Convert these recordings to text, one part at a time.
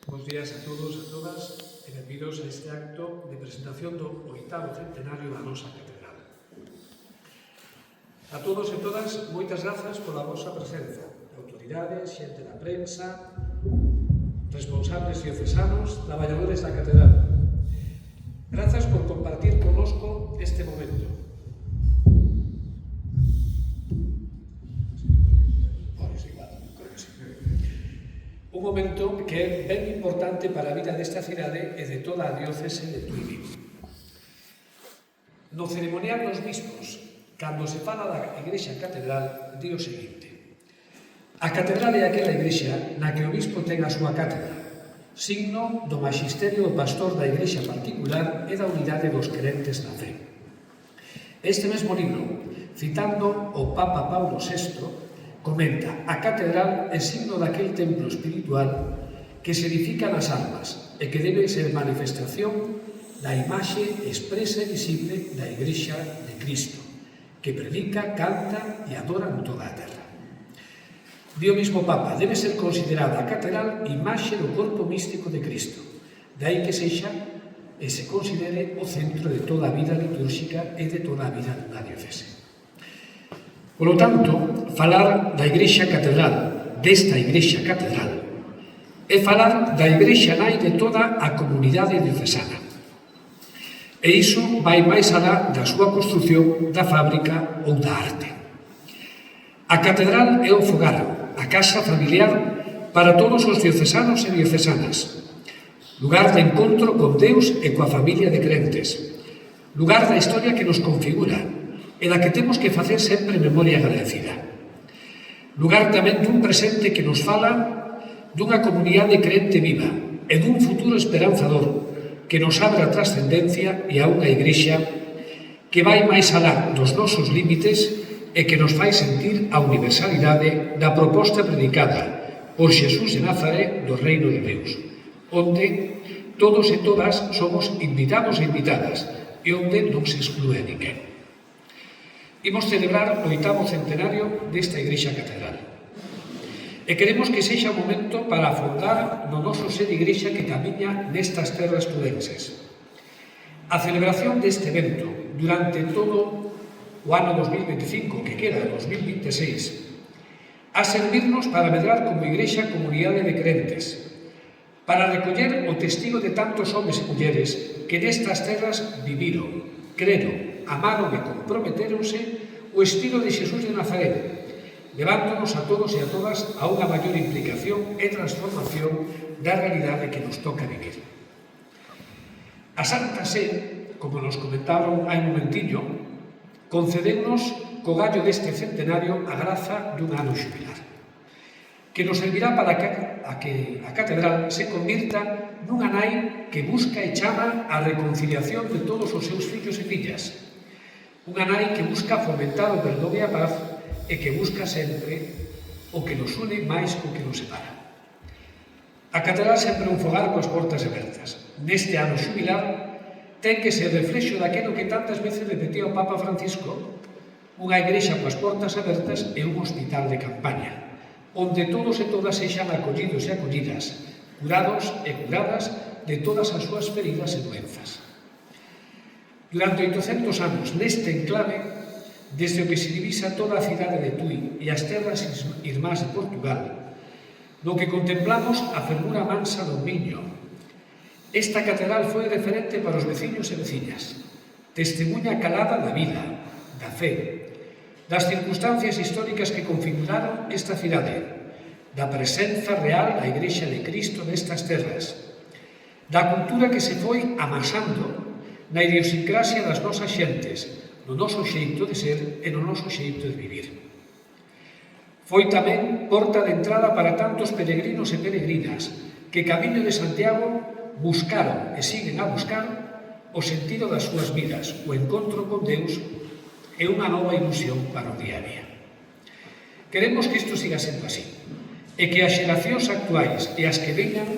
Bos días a todos e a todas e benvidos a este acto de presentación do 8º centenario da nosa catedral. A todos e todas, moitas grazas pola vosa presenza, autoridades, xente da prensa, responsables diocesanos, traballadores da catedral. Grazas por compartir connosco este momento. Un momento que é ben importante para a vida desta cidade e de toda a diócese de Tui. No ceremonial dos bispos, cando se fala da Igrexa Catedral, di o seguinte: a catedral é aquela igrexa na que o bispo ten a súa cátedra, signo do maxisterio do pastor da igrexa particular e da unidade dos crentes na fe. Este mesmo libro, citando o Papa Paulo VI, comenta: a catedral é signo daquel templo espiritual que se edifica nas almas e que debe ser manifestación da imaxe expresa e visible da Igrexa de Cristo, que predica, canta e adora en toda a terra. Di o mismo Papa: debe ser considerada a catedral imaxe do corpo místico de Cristo, de aí que sexa e se considere o centro de toda a vida litúrxica e de toda a vida dunha diocese. Polo tanto, falar da Igrexa Catedral, desta Igrexa Catedral, é falar da Igrexa nai de toda a comunidade diocesana. E iso vai máis alá da súa construción, da fábrica ou da arte. A Catedral é o fogar, a casa familiar para todos os diocesanos e diocesanas, lugar de encontro con Deus e coa familia de crentes, lugar da historia que nos configura e da que temos que facer sempre memoria agradecida. Lugar tamén dun presente que nos fala dunha comunidade crente viva e dun futuro esperanzador que nos abre a trascendencia e a unha igrexa que vai máis alá dos nosos límites e que nos fai sentir a universalidade da proposta predicada por Xesús de Nazaré do Reino de Deus, onde todos e todas somos invitados e invitadas e onde non se exclúe ninguén. Imos celebrar o 8º centenario desta Igrexa Catedral. E queremos que sexa o momento para afondar no noso ser Igrexa que camiña nestas terras tudenses. A celebración deste evento durante todo o ano 2025, que queda 2026, a servirnos para medrar como Igrexa comunidade de crentes, para recoller o testigo de tantos homes e mulleres que nestas terras viviron, creron, amaron e comprometeronse o estilo de Xesús de Nazaret, levándonos a todos e a todas a unha maior implicación e transformación da realidade que nos toca vivir. A Santa Sé, como nos comentaron hai un momentiño, concedeunos co gallo deste centenario a graza dun ano xubilar, que nos servirá para que a catedral se convirta nunha nai que busca e chama a reconciliación de todos os seus fillos e fillas, unha nai que busca fomentar o perdón e a paz e que busca sempre o que nos une máis co que nos separa. A catedral sempre un fogar coas portas abertas. Neste ano xubilar ten que ser reflexo daquilo que tantas veces repetía o Papa Francisco: unha igrexa coas portas abertas e un hospital de campaña, onde todos e todas sexan acollidos e acollidas, curados e curadas de todas as súas feridas e doenzas. Durante 800 anos, neste enclave, desde o que se divisa toda a cidade de Tui e as terras irmás de Portugal, no que contemplamos a fermura mansa do Miño, esta catedral foi referente para os veciños e veciñas, testemunha calada da vida, da fe, das circunstancias históricas que configuraron esta cidade, da presenza real da Igrexa de Cristo nestas terras, da cultura que se foi amasando na idiosincrasia das nosas xentes, no noso xeito de ser e no noso xeito de vivir. Foi tamén porta de entrada para tantos peregrinos e peregrinas que camiño de Santiago buscaron e siguen a buscar o sentido das súas vidas, o encontro con Deus e unha nova ilusión para o día a día. Queremos que isto siga sendo así, e que as xeracións actuais e as que veñan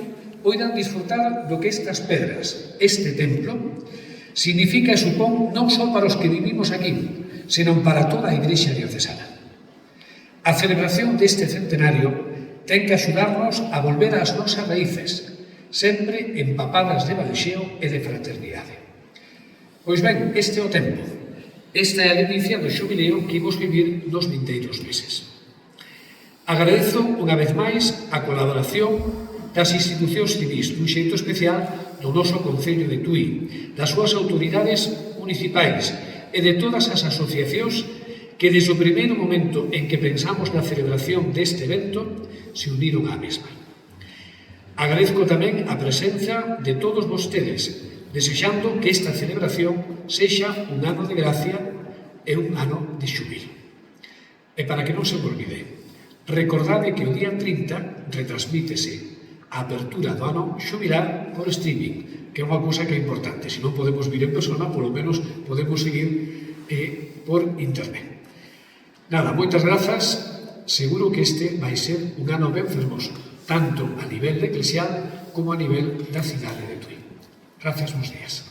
poidan disfrutar do que estas pedras, este templo, significa e supón non só para os que vivimos aquí, senón para toda a Igrexa diocesana. A celebración deste centenario ten que axudarnos a volver ás nosas raíces sempre empapadas de balexeo e de fraternidade. Pois ben, este é o tempo. Esta é a ledicia do xubileo que imos vivir nos vindeiros meses. Agradezo unha vez máis a colaboración das institucións civis, dun xeito especial do noso Concello de Tui, das súas autoridades municipais e de todas as asociacións que desde o primeiro momento en que pensamos na celebración deste evento se uniron á mesma. Agradezco tamén a presenza de todos vostedes, desexando que esta celebración sexa un ano de gracia e un ano de xúbilo. E para que non se me olvide, recordade que o día 30 retransmítese a apertura do ano xubilar por streaming, que é unha cousa que é importante. Se non podemos vir en persona, polo menos podemos seguir por internet. Nada, moitas grazas. Seguro que este vai ser un ano ben fermoso, tanto a nivel eclesial como a nivel da cidade de Tui. Gracias, bons días.